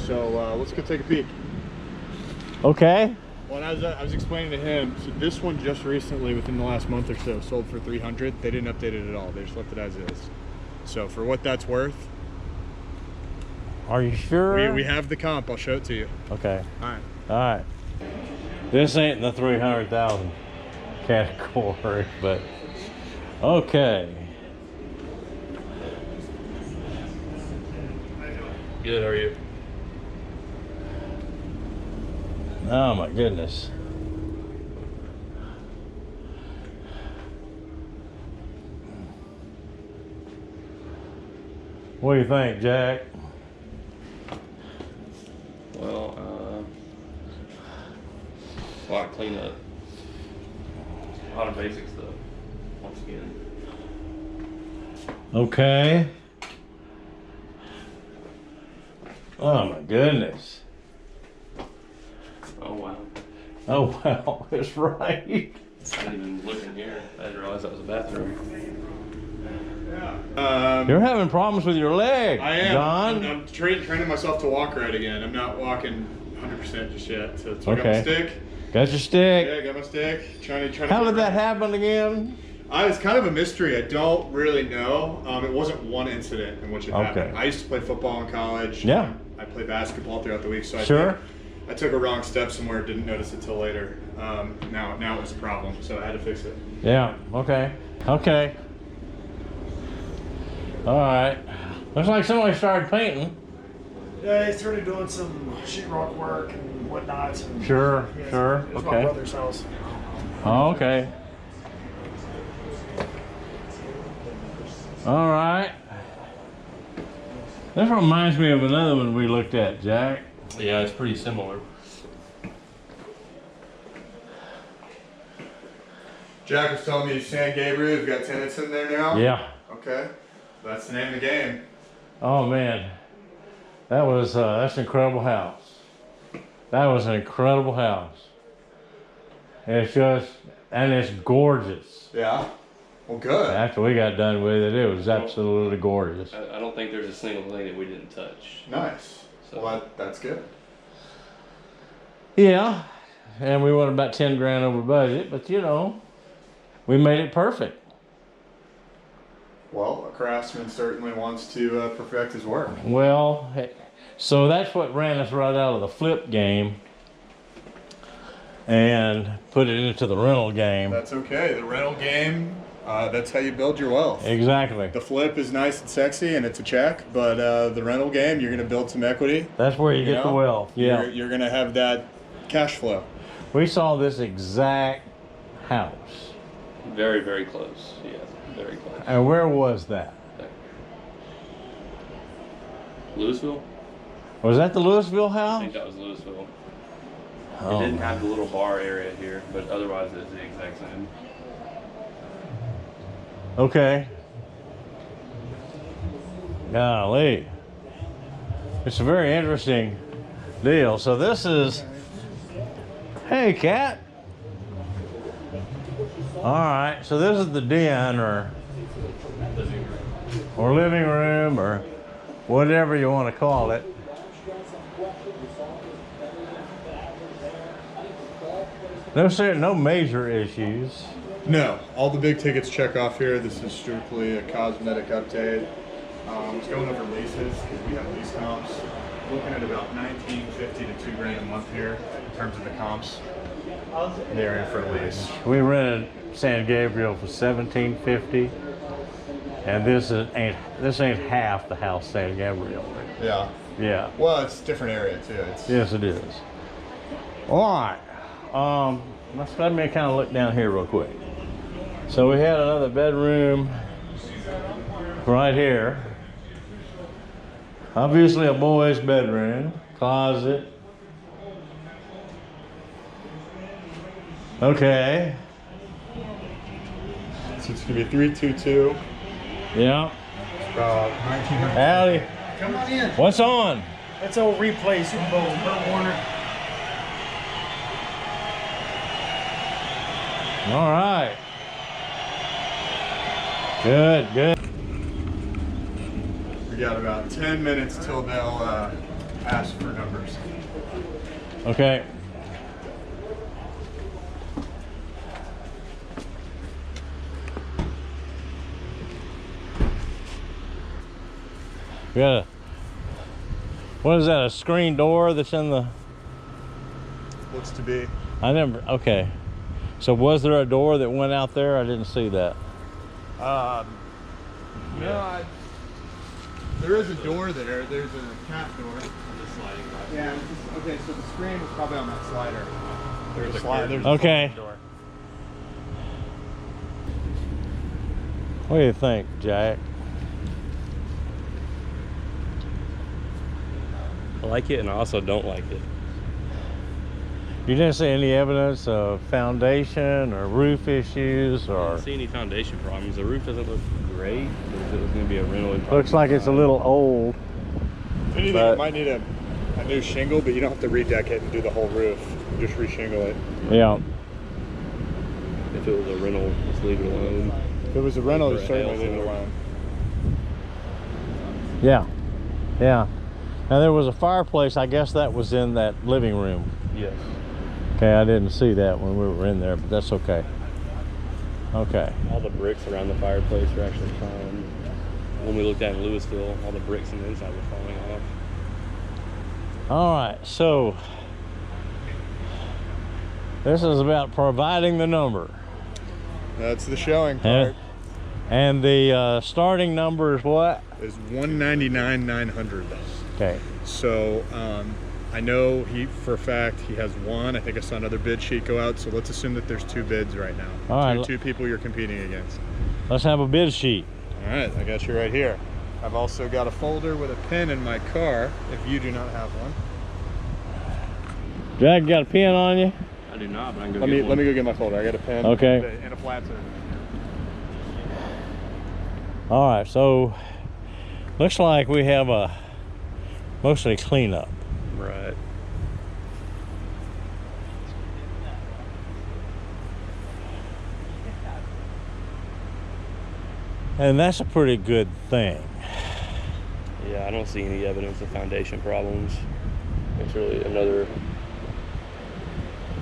So let's go take a peek. Okay. Well, I was explaining to him, so this one just recently, within the last month or so, sold for 300. They didn't update it at all. They just left it as is. So for what that's worth, Are you sure? we have the comp. I'll show it to you. Okay. All right. All right. This ain't in the 300,000 category, but okay. Good, how are you? Oh my goodness. What do you think, Jack? Well, a lot of cleanup. A lot of basic stuff, once again. Okay. Oh my goodness. Oh, wow. Oh wow, it's right. I didn't even look in here. I didn't realize that was a bathroom. You're having problems with your leg, I am. John. I'm training myself to walk right again. I'm not walking 100% just yet. So I got my stick. Got your stick. Yeah, I got my stick. Trying to. How did that happen again? It's kind of a mystery. I don't really know. It wasn't one incident in which it happened. I used to play football in college. Yeah. I played basketball throughout the week, so I took a wrong step somewhere. Didn't notice it till later. Now it was a problem, so I had to fix it. Yeah. Okay. Okay. All right. Looks like somebody started painting. Yeah, he started doing some sheetrock work and whatnot. And Sure. yeah, Sure. It was Okay. my brother's house. Oh, okay. All right. This reminds me of another one we looked at, Jack. Yeah, it's pretty similar. Jack was telling me San Gabriel's got tenants in there now. Yeah. Okay. That's the name of the game. Oh man, that's an incredible house. That was an incredible house. It's just, and it's gorgeous. Yeah. Well, good. After we got done with it, it was absolutely gorgeous. I don't think there's a single thing that we didn't touch. Nice. So. Well, that's good. Yeah, and we went about 10 grand over budget, but you know, we made it perfect. Well, a craftsman certainly wants to perfect his work. Well, so that's what ran us right out of the flip game and put it into the rental game. That's okay. The rental game, that's how you build your wealth. Exactly. The flip is nice and sexy and it's a check, but the rental game, you're going to build some equity. That's where you get the wealth. Yeah. You're going to have that cash flow. We saw this exact house. Very, very close. Yeah, very close. And where was that? Louisville? Was that the Louisville I house? think that was Louisville. Oh. It didn't have the little bar area here, but otherwise it's the exact same. Okay. Golly. It's a very interesting deal. So this is, hey cat. All right, so this is the den or living room or whatever you want to call it. No major issues. No, all the big tickets check off here. This is strictly a cosmetic update. I was going over leases because we have lease comps. Looking at about $19.50 to $2 grand a month here in terms of the comps. They're in for a lease. We rented San Gabriel for $17.50, and this ain't half the house San Gabriel. Yeah. Yeah. Well, it's a different area too. Yes, it is. All right. Let me kind of look down here real quick. So we had another bedroom right here. Obviously a boy's bedroom, closet. Okay. So it's gonna be 322. Yeah. About 1900. Howdy. Come on in. What's on? That's old replay Super Bowl. Kurt Warner. All right. Good, good. We got about 10 minutes till they'll ask for numbers. Okay. We got a, what is that, a screen door that's in the, Looks to be. okay. So was there a door that went out there? I didn't see that. There is a door there. There's a cat door. Yeah. Okay, so the screen was probably on that slider. There's a slide. There's Okay. a door. What do you think, Jack? I like it, and I also don't like it. You didn't see any evidence of foundation or roof issues I or? don't see any foundation problems. The roof doesn't look great, but if it was going to be a rental, it'd Looks like it's a little old. If anything, But- it might need a new shingle, but you don't have to redeck it and do the whole roof. Just reshingle it. Yeah. if it was a rental, just leave it alone. If it was a rental, For it's a certainly house leave it or- alone. Yeah. Yeah. Now there was a fireplace. I guess that was in that living room. Yes. Okay, I didn't see that when we were in there, but that's okay. Okay. All the bricks around the fireplace are actually fine. When we looked at it in Louisville, all the bricks on the inside were falling off. All right, so this is about providing the number. That's the showing Yeah. part. And the starting number is what? Is 199,900. Okay. So I know he for a fact he has one. I think I saw another bid sheet go out. So let's assume that there's two bids right now. All right. Two people you're competing against. Let's have a bid sheet. All right, I got you right here. I've also got a folder with a pen in my car. If you do not have one, Jack, you got a pen on you? I do not, but I can go let get me one. let me go get my folder. I got a pen. Okay. And a flat surface. All right, so looks like we have a mostly cleanup. Right. And that's a pretty good thing. Yeah, I don't see any evidence of foundation problems. It's really another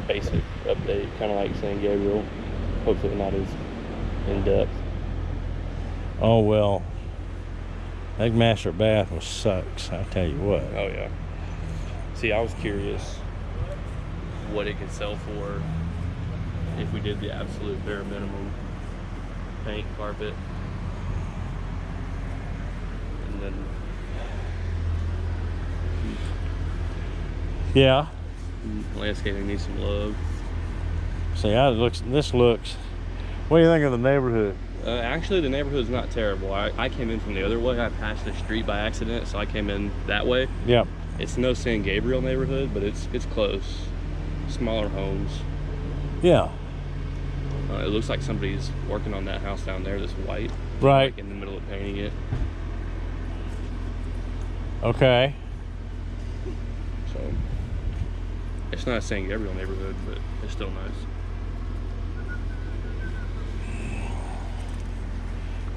basic update, kind of like San Gabriel. Hopefully not as in depth. Oh well, that master bath was sucks, I tell you what. Oh yeah. See, I was curious what it could sell for if we did the absolute bare minimum paint, carpet, and then Yeah. landscaping needs some love. See, this looks. What do you think of the neighborhood? Actually, the neighborhood's not terrible. I came in from the other way. I passed the street by accident, so I came in that way. Yep. It's no San Gabriel neighborhood, but it's close. Smaller homes. Yeah. It looks like somebody's working on that house down there that's white. Right. Like in the middle of painting it. Okay. So it's not a San Gabriel neighborhood, but it's still nice.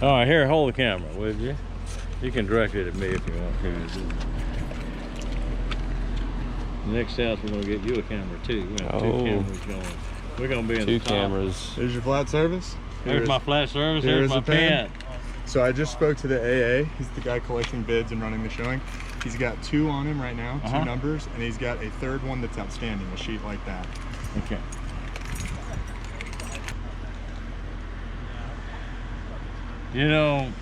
All right, here, hold the camera, would you? You can direct it at me if you want to. Next house, we're gonna get you a camera too. We're gonna have two Oh. cameras going. We're gonna be in Two the top. cameras. There's your flat surface. There's my flat service. Here's There's my the pen. pen. So I just spoke to the AA. He's the guy collecting bids and running the showing. He's got two on him right now, Uh-huh. two numbers, and he's got a third one that's outstanding, a sheet like that. Okay. You know,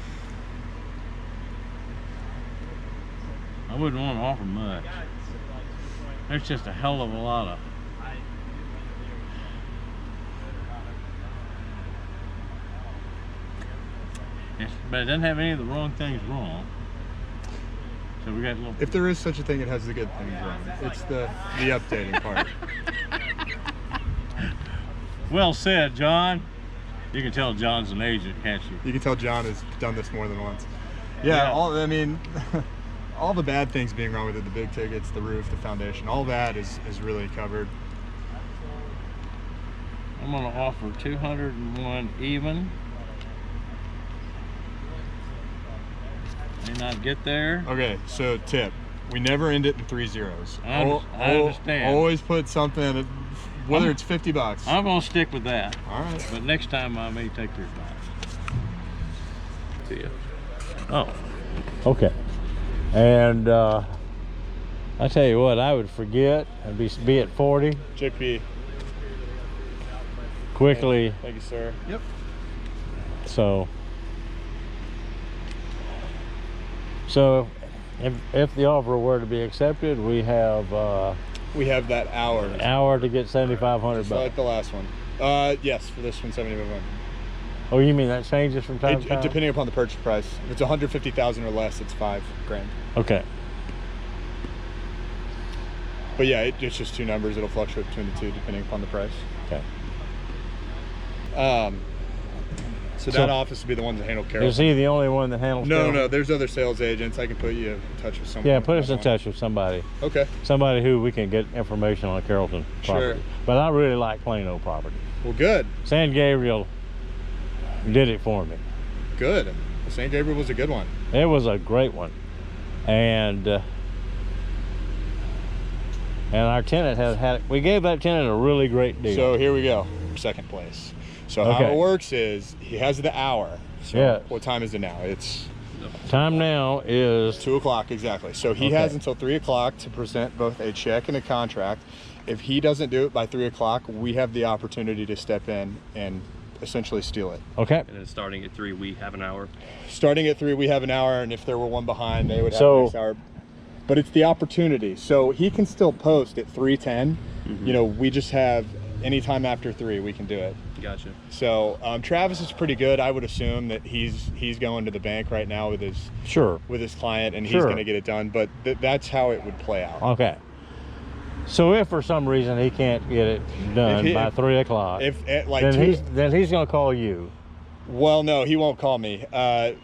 I wouldn't want to offer much. There's just a hell of a lot of. But it doesn't have any of the wrong things wrong. So we got a little. If there is such a thing, it has the good things wrong. It's the updating part. Well said, John. You can tell John's an agent, can't you? You can tell John has done this more than once. Yeah. Yeah. All the bad things being wrong with it, the big tickets, the roof, the foundation, all that is really covered. I'm gonna offer 201 even. May not get there. Okay, so tip. We never end it in 3 zeros. I understand. Always put something, whether it's $50. I'm gonna stick with that. All right. But next time I may take your advice. See ya. Oh, okay. And I tell you what, I would forget and be at 40 JP. quickly. Thank you, sir. Yep. So if the offer were to be accepted, we have We have that hour. an hour to get 7,500 Just like bucks. the last one. Yes, for this one, 75. Oh, you mean that changes from time to time? Depending upon the purchase price. If it's 150,000 or less, it's $5 grand. Okay. But yeah, it's just two numbers. It'll fluctuate between the two depending upon the price. Okay. So So- that office would be the one that handled Carol. Is he the only one that handles? No, Carroll? no, there's other sales agents. I can put you in touch with someone. Yeah, put us in touch with somebody. Okay. Somebody who we can get information on Carrollton property. Sure. But I really like Plano property. Well, good. San Gabriel did it for me. Good. St. Gabriel was a good one. It was a great one. And our tenant we gave that tenant a really great deal. So here we go. Second place. So how Okay. it works is he has the hour. So Yeah. what time is it now? It's Time now is 2 o'clock exactly. So he Okay. has until 3 o'clock to present both a check and a contract. If he doesn't do it by 3 o'clock, we have the opportunity to step in and essentially steal it. okay. And then starting at 3, we have an hour. Starting at 3, we have an hour, and if there were one behind, they would have So- the next hour. But it's the opportunity. So he can still post at 3:10. Mm-hmm. You know, we just have anytime after 3, we can do it. Gotcha. So Travis is pretty good. I would assume that he's going to the bank right now with his client, and he's Sure. going to get it done. But that's how it would play out. Okay. So if for some reason he can't get it done by 3 o'clock, then he's gonna call you. Well, no, he won't call me.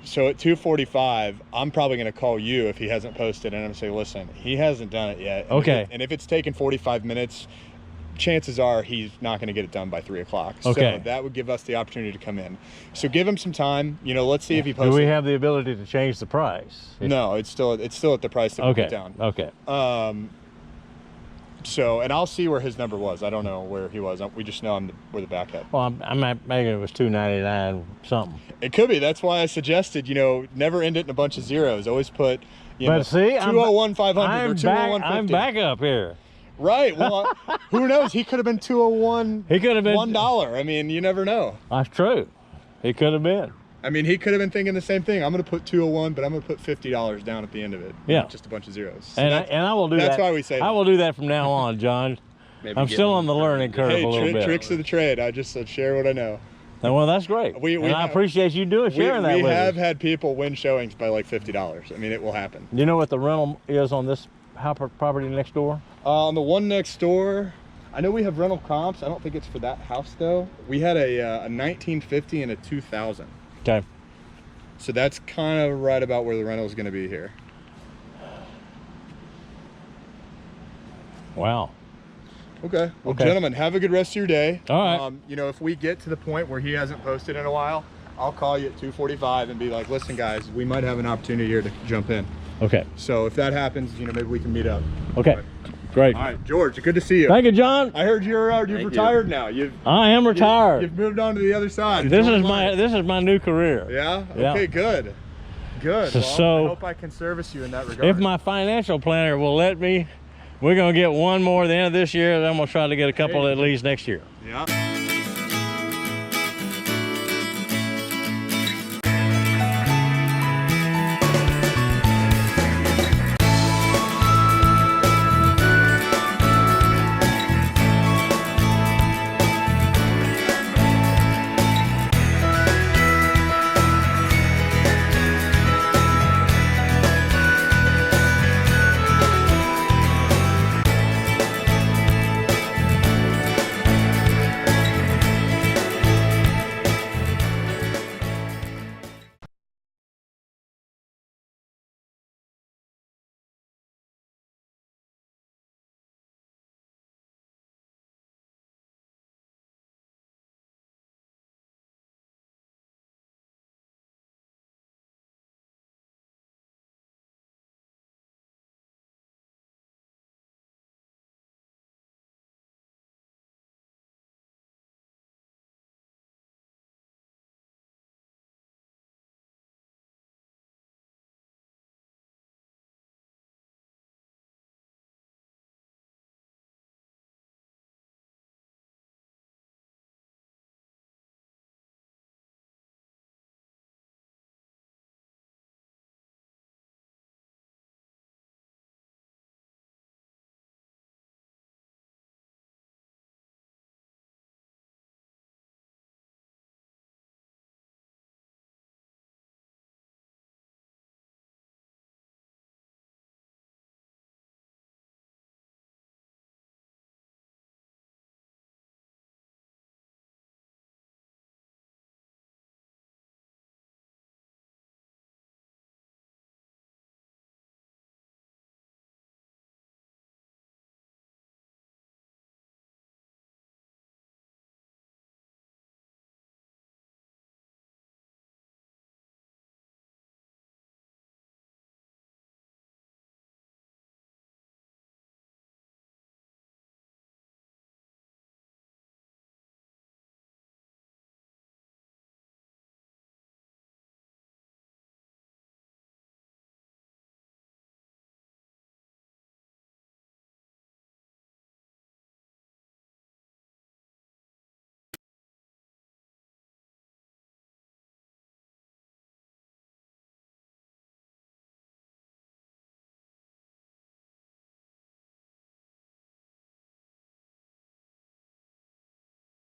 So at 2:45, I'm probably going to call you if he hasn't posted, and I'm going to say, listen, he hasn't done it yet. And Okay. if it's taken 45 minutes, chances are he's not going to get it done by 3 o'clock. Okay. So that would give us the opportunity to come in. So give him some time. You know, let's see if he Do posts. we have the ability to change the price? No, it's still at the price that we Okay. put down. Okay. So, and I'll see where his number was. I don't know where he was. We just know we're the backup. Well, I'm making it was $299 something. It could be. That's why I suggested, never end it in a bunch of zeros. Always put, But see, 201 500 or 201 I'm back up here. Right. Well, who knows? He could have been 201. He could have been $1. I mean, you never know. That's true. He could have been. I mean, he could have been thinking the same thing. I'm going to put 201, but I'm going to put $50 down at the end of it. Yeah. Just a bunch of zeros. So And I will do that. That's why we say I that. will do that from now on, John. Maybe I'm get still one on the for- learning curve Hey, a little bit. tricks of the trade. I just share what I know. Well, that's great. We and I have- appreciate you sharing that we with have us. had people win showings by like $50. I mean, it will happen. You know what the rental is on this property next door? On the one next door, I know we have rental comps. I don't think it's for that house though. We had a 1950 and a 2000. Okay. So that's kind of right about where the rental is going to be here. Wow. Okay. Well, Okay. gentlemen, have a good rest of your day. All right. If we get to the point where he hasn't posted in a while, I'll call you at 2:45 and be like, listen, guys, we might have an opportunity here to jump in. Okay. So if that happens, maybe we can meet up. Okay. Great. All right, George, good to see you. Thank you, John. I heard you've Thank you. retired now. I am retired. You've moved on to the other side. This Enjoy is life. this is my new career. Yeah? Yeah. Okay, good. Good. So- Well, I hope I can service you in that regard. If my financial planner will let me, we're gonna get one more at the end of this year, and I'm gonna try to get a couple at least next year. Yeah.